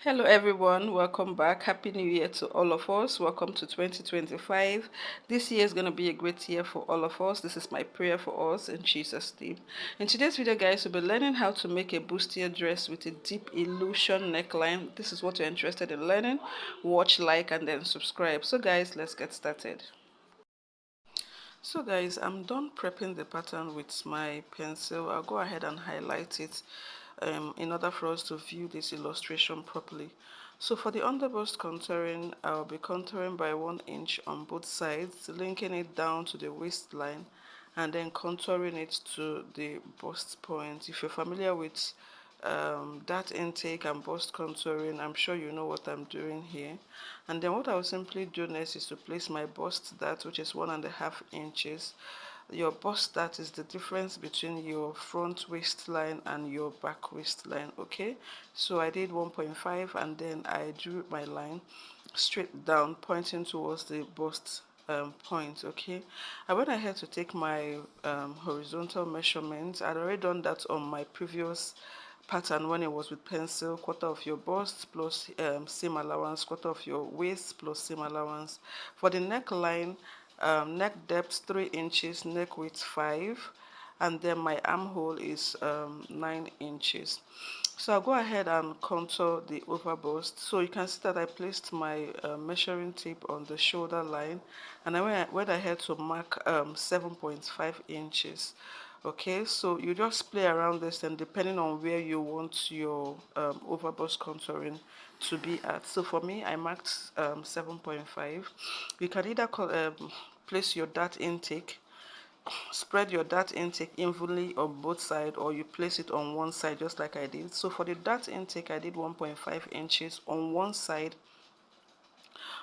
Hello everyone, welcome back. Happy New Year to all of us. Welcome to 2025. This year is going to be a great year for all of us. This is my prayer for us in Jesus' name. In today's video, guys, we'll be learning how to make a bustier dress with a deep illusion neckline. This is what you're interested in learning. Watch, like, and then subscribe. So guys, let's get started. So guys, I'm done prepping the pattern with my pencil. I'll go ahead and highlight it in order for us to view this illustration properly. So for the underbust contouring, I'll be contouring by 1 inch on both sides, linking it down to the waistline and then contouring it to the bust point. If you're familiar with that intake and bust contouring, I'm sure you know what I'm doing here. And then what I'll simply do next is to place my bust dart, which is 1.5 inches. Your bust dart is the difference between your front waistline and your back waistline. Okay, so I did 1.5 and then I drew my line straight down pointing towards the bust point. Okay, I went ahead to take my horizontal measurements. I'd already done that on my previous pattern when it was with pencil, quarter of your bust plus seam allowance, quarter of your waist plus seam allowance. For the neckline, neck depth 3 inches, neck width 5, and then my armhole is 9 inches. So I'll go ahead and contour the over bust. So you can see that I placed my measuring tape on the shoulder line, and I went ahead to mark 7.5 inches. Okay, so you just play around this, and depending on where you want your over bust contouring to be at. So for me, I marked 7.5. You can either place your dart intake, spread your dart intake evenly on both sides, or you place it on one side just like I did. So for the dart intake, I did 1.5 inches on one side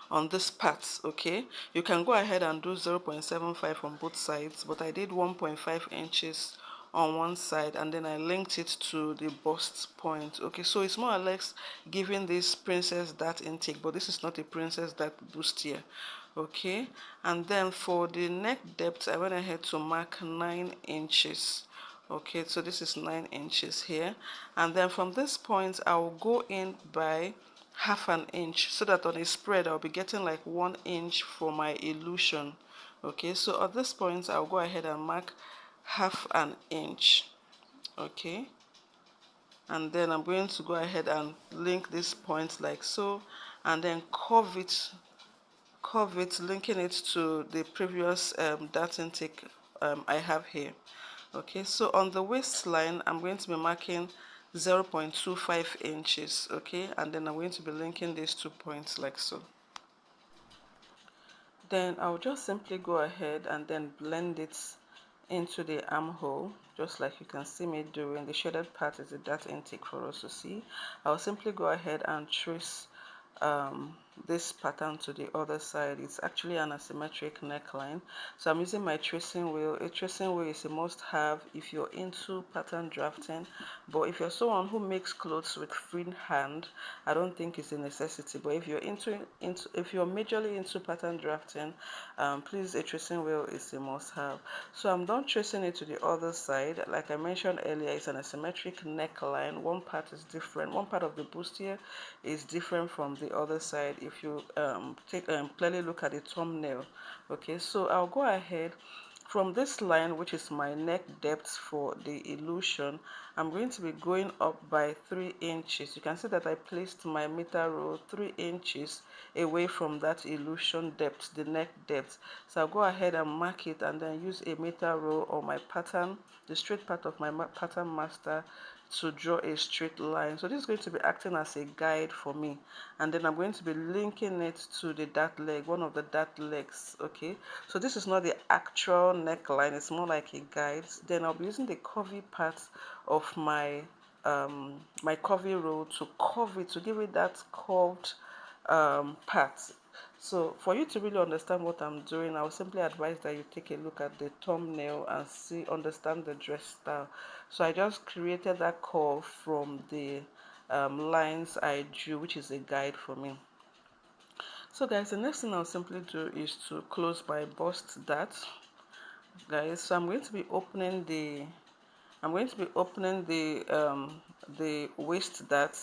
on this part. Okay, you can go ahead and do 0.75 on both sides, but I did 1.5 inches on one side and then I linked it to the bust point. Okay, so it's more or less giving this princess dart intake, but this is not a princess dart bustier. Okay, and then for the neck depth, I went ahead to mark 9 inches. Okay, so this is 9 inches here, and then from this point I will go in by half an inch, so that on a spread I'll be getting like 1 inch for my illusion. Okay, so at this point I'll go ahead and mark half an inch. Okay, and then I'm going to go ahead and link this point like so, and then curve it, linking it to the previous dart intake I have here. Okay, so on the waistline I'm going to be marking 0.25 inches. Okay, and then I'm going to be linking these 2 points like so. Then I'll just simply go ahead and then blend it into the armhole, just like you can see me doing. The shaded part is the dart intake for us to see. I'll simply go ahead and trace this pattern to the other side. It's actually an asymmetric neckline, so I'm using my tracing wheel. A tracing wheel is a must have if you're into pattern drafting, but if you're someone who makes clothes with free hand, I don't think it's a necessity. But if you're if you're majorly into pattern drafting, please, a tracing wheel is a must have. So I'm done tracing it to the other side. Like I mentioned earlier, it's an asymmetric neckline. One part is different, one part of the bustier is different from the other side if you clearly look at the thumbnail. Okay, so I'll go ahead from this line, which is my neck depth for the illusion. I'm going to be going up by 3 inches. You can see that I placed my meter roll 3 inches away from that illusion depth, the neck depth. So I'll go ahead and mark it and then use a meter roll or my pattern, the straight part of my pattern master, to draw a straight line. So this is going to be acting as a guide for me, and then I'm going to be linking it to the dart leg, one of the dart legs. Okay, so this is not the actual neckline, it's more like a guide. Then I'll be using the curvy part of my my curvy roll to curve it, to give it that curved part. So for you to really understand what I'm doing, I would simply advise that you take a look at the thumbnail and understand the dress style. So I just created that curve from the lines I drew, which is a guide for me. So guys, the next thing I'll simply do is to close my bust dart, guys. So I'm going to be opening the waist dart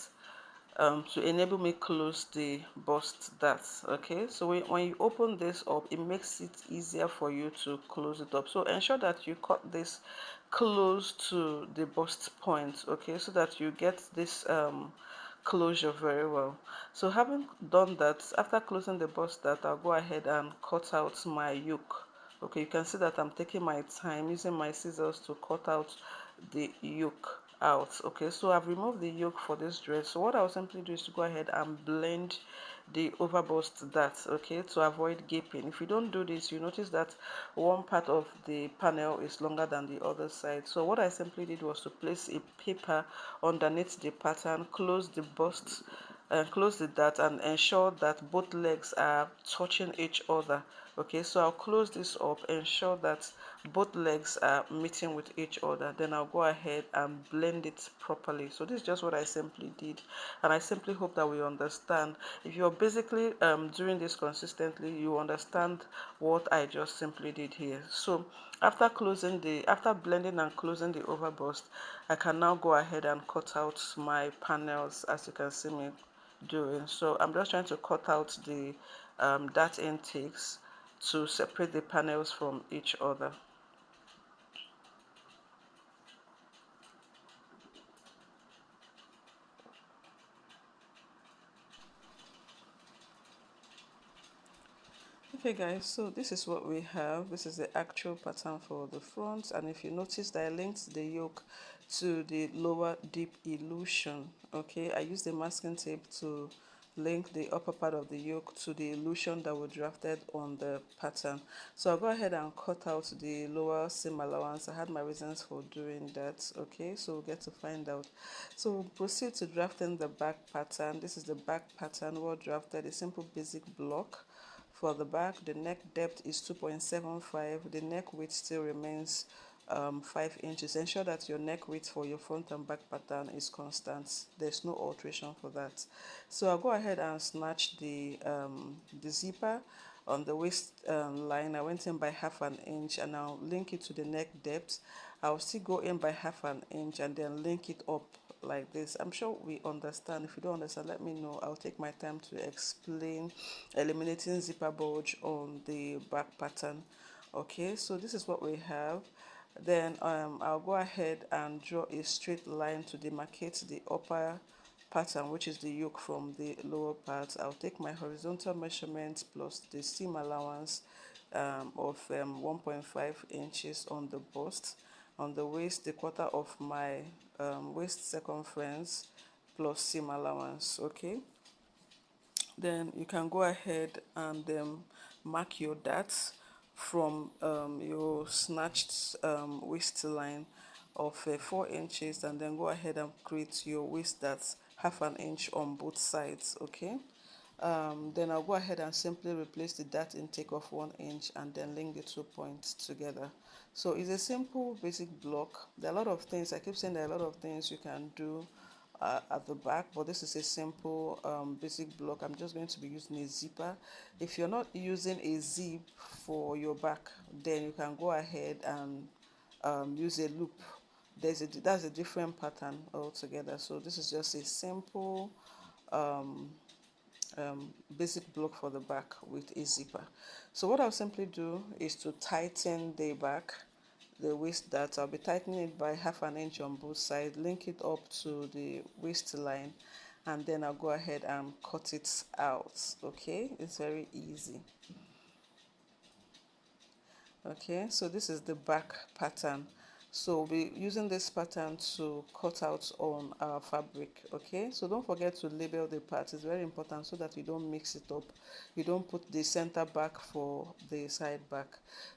to enable me close the bust dart. Okay, so when you open this up, it makes it easier for you to close it up. So ensure that you cut this close to the bust point, okay, so that you get this closure very well. So having done that, after closing the bust dart, I'll go ahead and cut out my yoke. Okay, you can see that I'm taking my time using my scissors to cut out the yoke out. Okay, so I've removed the yoke for this dress. So what I'll simply do is to go ahead and blend the overbust dart, okay, to avoid gaping. If you don't do this, you notice that one part of the panel is longer than the other side. So what I simply did was to place a paper underneath the pattern, close the bust and close the dart, and ensure that both legs are touching each other. Okay, so I'll close this up, ensure that both legs are meeting with each other, then I'll go ahead and blend it properly. So this is just what I simply did, and I simply hope that we understand. If you're basically doing this consistently, you understand what I just simply did here. So after blending and closing the overbust, I can now go ahead and cut out my panels, as you can see me doing. So I'm just trying to cut out the dart intakes to separate the panels from each other. Okay guys, so this is what we have. This is the actual pattern for the front, and if you notice that I linked the yoke to the lower deep illusion. Okay, I used the masking tape to link the upper part of the yoke to the illusion that we drafted on the pattern. So I'll go ahead and cut out the lower seam allowance. I had my reasons for doing that. Okay, so we'll get to find out. So we'll proceed to drafting the back pattern. This is the back pattern well drafted, a simple basic block. For the back, the neck depth is 2.75. The neck width still remains 5 inches. Ensure that your neck width for your front and back pattern is constant. There's no alteration for that. So I'll go ahead and snatch the zipper on the waist line. I went in by half an inch, and I'll link it to the neck depth. I'll still go in by half an inch and then link it up like this. I'm sure we understand. If you don't understand, let me know. I'll take my time to explain eliminating zipper bulge on the back pattern. Okay, so this is what we have. Then I'll go ahead and draw a straight line to demarcate the upper pattern, which is the yoke, from the lower part. I'll take my horizontal measurement plus the seam allowance of 1.5 inches on the bust. On the waist, the quarter of my waist circumference plus seam allowance. Okay, then you can go ahead and mark your darts from your snatched waistline of 4 inches, and then go ahead and create your waist darts half an inch on both sides. Okay, then I'll go ahead and simply replace the dart intake of 1 inch and then link the 2 points together. So it's a simple basic block. There are a lot of things, I keep saying there are a lot of things you can do at the back, but this is a simple basic block. I'm just going to be using a zipper. If you're not using a zip for your back, then you can go ahead and use a loop. That's a different pattern altogether. So this is just a simple basic block for the back with a zipper. So what I'll simply do is to tighten the back, the waist dart. I'll be tightening it by half an inch on both sides, link it up to the waistline, and then I'll go ahead and cut it out. Okay, it's very easy. Okay, so this is the back pattern. So we'll be using this pattern to cut out on our fabric. Okay, so don't forget to label the parts. It's very important so that you don't mix it up. You don't put the center back for the side back.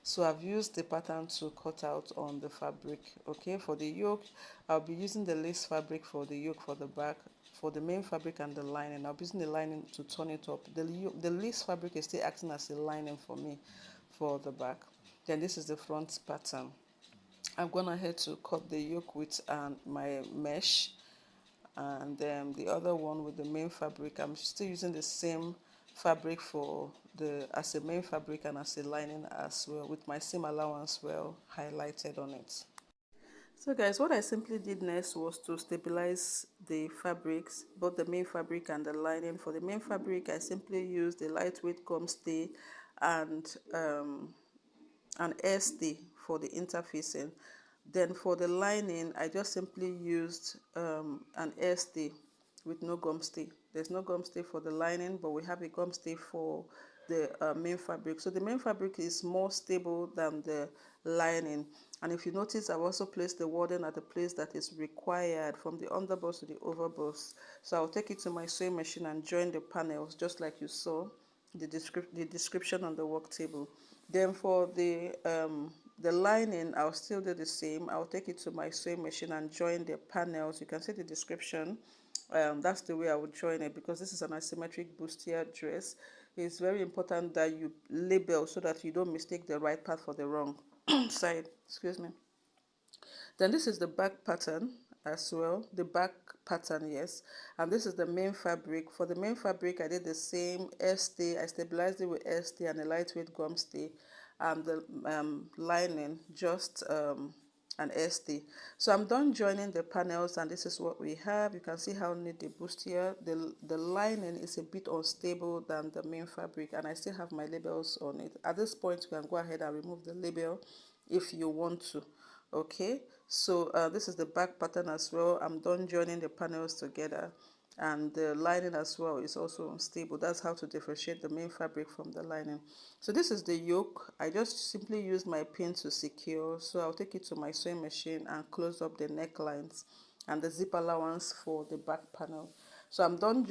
So I've used the pattern to cut out on the fabric. Okay, for the yoke, I'll be using the lace fabric for the yoke for the back. For the main fabric and the lining, I'll be using the lining to turn it up. The lace fabric is still acting as a lining for me for the back. Then this is the front pattern. I'm gone ahead to cut the yoke with my mesh, and then the other one with the main fabric. I'm still using the same fabric for the as a main fabric and as a lining as well, with my seam allowance well highlighted on it. So guys, what I simply did next was to stabilize the fabrics, both the main fabric and the lining. For the main fabric, I simply used a lightweight gum stay and an air stay for the interfacing. Then for the lining, I just simply used an air stay with no gum stay. There's no gum stay for the lining, but we have a gum stay for the main fabric. So the main fabric is more stable than the lining. And if you notice, I've also placed the wadding at the place that is required from the underbust to the overbust. So I'll take it to my sewing machine and join the panels just like you saw the description on the work table. Then for the lining, I'll still do the same. I'll take it to my sewing machine and join the panels. You can see the description. That's the way I would join it, because this is an asymmetric bustier dress. It's very important that you label so that you don't mistake the right part for the wrong side. Excuse me. Then this is the back pattern as well, the back pattern, yes. And this is the main fabric. For the main fabric, I did the same stay. I stabilized it with stay and a lightweight gum stay, and the lining just an stay. So I'm done joining the panels, and this is what we have. You can see how neat the bustier. The lining is a bit unstable than the main fabric, and I still have my labels on it. At this point, you can go ahead and remove the label if you want to. Okay, so this is the back pattern as well. I'm done joining the panels together, and the lining as well is also unstable. That's how to differentiate the main fabric from the lining. So this is the yoke. I just simply use my pin to secure. So I'll take it to my sewing machine and close up the necklines and the zip allowance for the back panel. So I'm done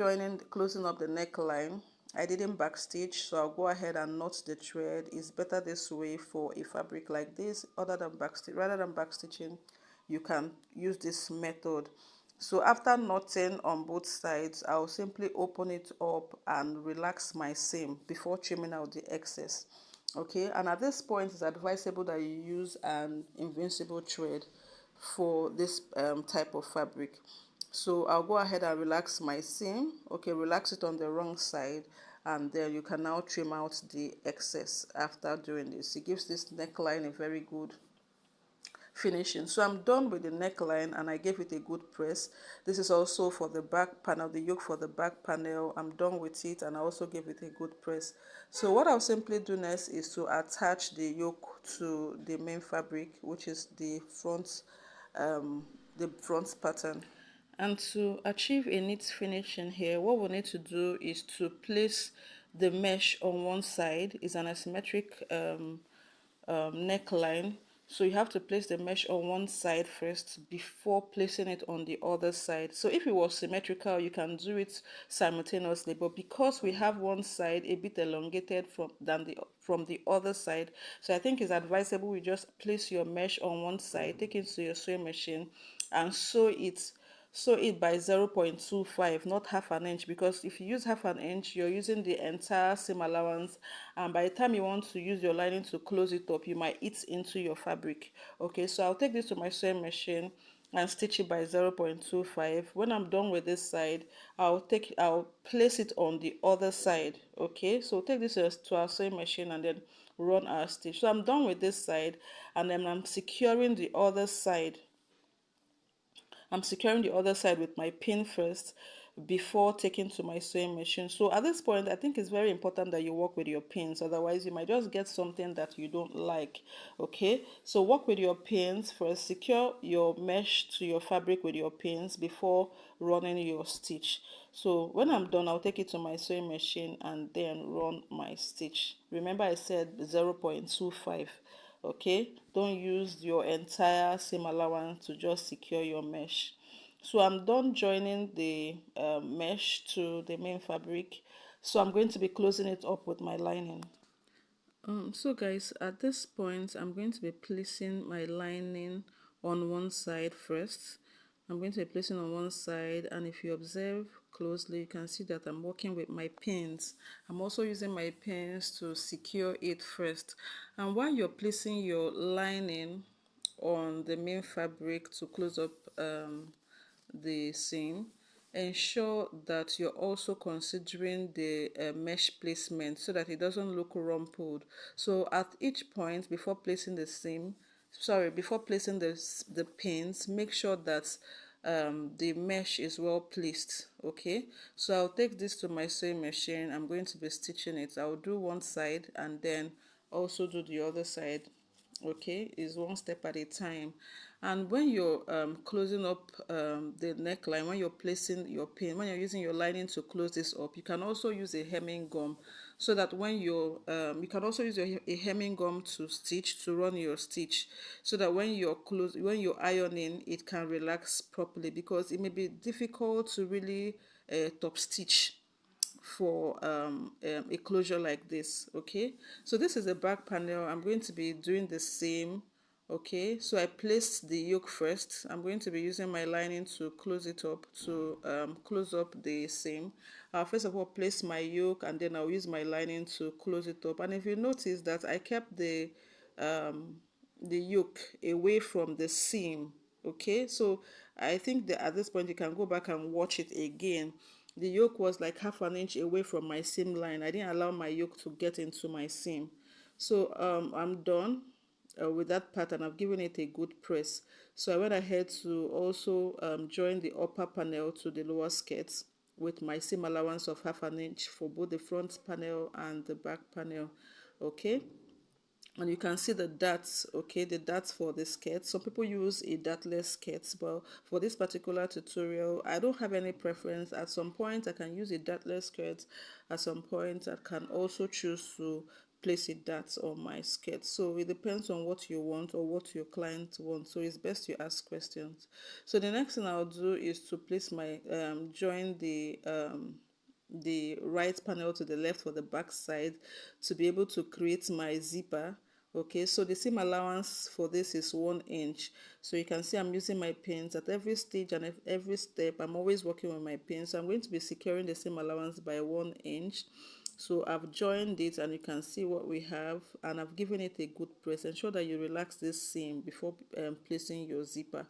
closing up the neckline. I didn't backstitch, so I'll go ahead and knot the thread. It's better this way for a fabric like this, rather than backstitching. You can use this method. So after knotting on both sides, I'll simply open it up and relax my seam before trimming out the excess. Okay, and at this point, it's advisable that you use an invincible thread for this type of fabric. So I'll go ahead and relax my seam. Okay, relax it on the wrong side, and then you can now trim out the excess after doing this. It gives this neckline a very good finishing. So I'm done with the neckline, and I gave it a good press. This is also for the back panel, the yoke for the back panel. I'm done with it, and I also gave it a good press. So what I'll simply do next is to attach the yoke to the main fabric, which is the front pattern. And to achieve a neat finishing here, what we need to do is to place the mesh on one side. Is an asymmetric neckline, so you have to place the mesh on one side first before placing it on the other side. So if it was symmetrical, you can do it simultaneously, but because we have one side a bit elongated from the other side, so I think it's advisable you just place your mesh on one side, take it to your sewing machine, and sew it by 0.25, not half an inch, because if you use half an inch, you're using the entire seam allowance, and by the time you want to use your lining to close it up, you might eat into your fabric. Okay, so I'll take this to my sewing machine and stitch it by 0.25. When I'm done with this side, I'll place it on the other side. Okay, so take this to our sewing machine and then run our stitch. So I'm done with this side, and then I'm securing the other side. I'm securing the other side with my pin first before taking to my sewing machine. So at this point, I think it's very important that you work with your pins, otherwise you might just get something that you don't like. Okay, so work with your pins first, secure your mesh to your fabric with your pins before running your stitch. So when I'm done, I'll take it to my sewing machine and then run my stitch. Remember I said 0.25. Okay, don't use your entire seam allowance to just secure your mesh. So I'm done joining the mesh to the main fabric, so I'm going to be closing it up with my lining. So guys, at this point, I'm going to be placing my lining on one side first. I'm going to be placing on one side, and if you observe closely, you can see that I'm working with my pins. I'm also using my pins to secure it first. And while you're placing your lining on the main fabric to close up the seam, ensure that you're also considering the mesh placement so that it doesn't look rumpled. So at each point before placing the seam, sorry, before placing the pins, make sure that the mesh is well placed. Okay, so I'll take this to my sewing machine. I'm going to be stitching it. I'll do one side and then also do the other side. Okay, is one step at a time. And when you're closing up the neckline, when you're placing your pin, when you're using your lining to close this up, you can also use a hemming gum, so that when you're you can also use a hemming gum to stitch, to run your stitch, so that when you're ironing, it can relax properly, because it may be difficult to really top stitch for a closure like this. Okay, so this is the back panel. I'm going to be doing the same. Okay, so I placed the yoke first. I'm going to be using my lining to close it up, to close up the seam. I'll first of all place my yoke, and then I'll use my lining to close it up. And if you notice that I kept the yoke away from the seam. Okay, so I think that at this point you can go back and watch it again. The yoke was like half an inch away from my seam line. I didn't allow my yoke to get into my seam. So I'm done with that pattern. I've given it a good press. So I went ahead to also join the upper panel to the lower skirt with my seam allowance of half an inch for both the front panel and the back panel. Okay, and you can see the darts. Okay, the darts for the skirt. Some people use a dartless skirt, but for this particular tutorial I don't have any preference. At some point I can use a dartless skirt, at some point I can also choose to place a dart on my skirt. So it depends on what you want or what your client wants, so it's best you ask questions. So the next thing I'll do is to place my join the right panel to the left for the back side, to be able to create my zipper. Okay, so the seam allowance for this is 1 inch. So you can see I'm using my pins at every stage and every step. I'm always working with my pins. So I'm going to be securing the seam allowance by 1 inch. So I've joined it, and you can see what we have, and I've given it a good press. Ensure that you relax this seam before placing your zipper.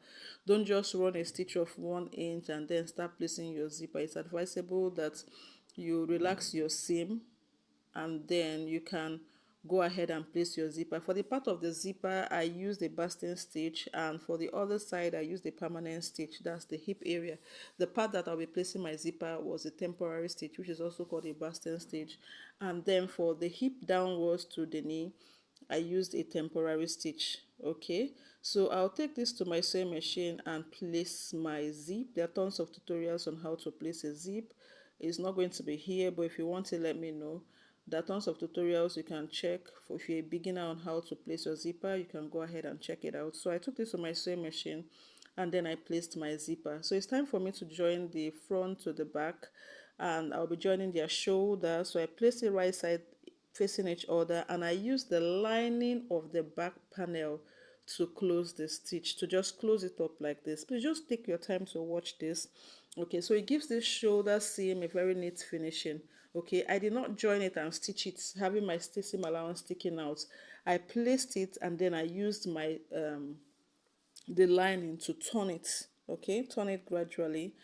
Don't just run a stitch of 1 inch and then start placing your zipper. It's advisable that you relax your seam, and then you can go ahead and place your zipper. For the part of the zipper I used a basting stitch, and for the other side I used a permanent stitch. That's the hip area. The part that I'll be placing my zipper was a temporary stitch, which is also called a basting stitch. And then for the hip downwards to the knee, I used a temporary stitch. Okay, so I'll take this to my sewing machine and place my zip. There are tons of tutorials on how to place a zip. It's not going to be here, but if you want to, let me know. There are tons of tutorials you can check. If you're a beginner on how to place your zipper, you can go ahead and check it out. So I took this to my sewing machine, and then I placed my zipper. So it's time for me to join the front to the back, and I'll be joining their shoulder. So I placed the right side facing each other, and I use the lining of the back panel to close the stitch, to just close it up like this. Please just take your time to watch this. Okay, so it gives this shoulder seam a very neat finishing. Okay, I did not join it and stitch it having my seam allowance sticking out. I placed it, and then I used my the lining to turn it. Okay, turn it gradually.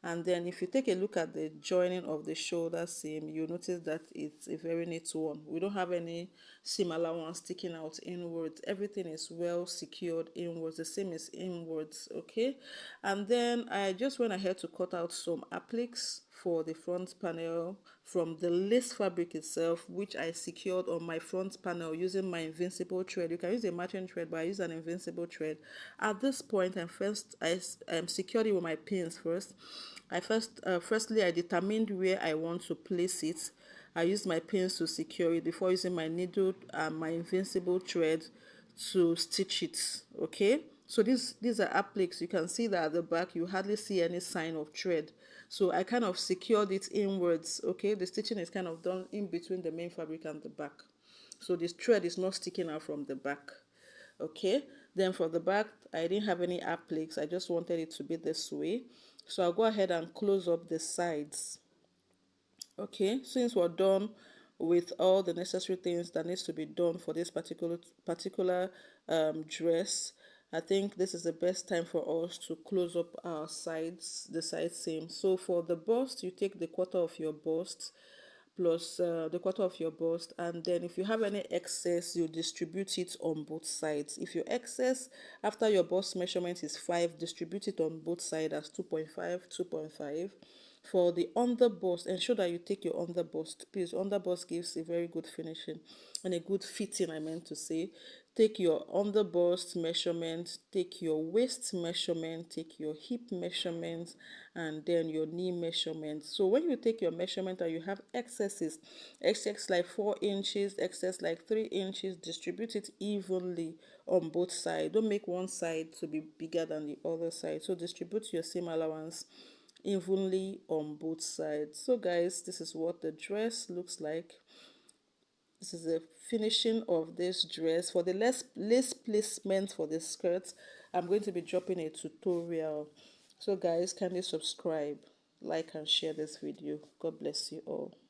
And then if you take a look at the joining of the shoulder seam, you notice that it's a very neat one. We don't have any seam allowance sticking out inwards. Everything is well secured inwards. The seam is inwards. Okay, and then I just went ahead to cut out some appliques for the front panel from the lace fabric itself, which I secured on my front panel using my invincible thread. You can use a matching thread, but I use an invincible thread. At this point, I secured it with my pins first. Firstly I determined where I want to place it. I used my pins to secure it before using my needle and my invincible thread to stitch it. Okay, so these are appliques. You can see that at the back you hardly see any sign of thread, so I kind of secured it inwards. Okay, the stitching is kind of done in between the main fabric and the back, so this thread is not sticking out from the back. Okay, then for the back I didn't have any appliques. I just wanted it to be this way, so I'll go ahead and close up the sides. Okay, since we're done with all the necessary things that needs to be done for this particular dress, I think this is the best time for us to close up our sides, the side seam. So for the bust, you take the quarter of your bust, plus the quarter of your bust, and then if you have any excess, you distribute it on both sides. If your excess after your bust measurement is 5, distribute it on both sides as 2.5, 2.5. For the under bust, ensure that you take your under bust. Please, under bust gives a very good finishing and a good fitting, I meant to say. Take your under bust measurement, take your waist measurement, take your hip measurement, and then your knee measurement. So when you take your measurement and you have excesses, excess like 4 inches, excess like 3 inches, distribute it evenly on both sides. Don't make one side to be bigger than the other side. So distribute your seam allowance evenly on both sides. So guys, this is what the dress looks like. This is the finishing of this dress. For the lace placement for the skirt, I'm going to be dropping a tutorial. So guys, kindly subscribe, like and share this video. God bless you all.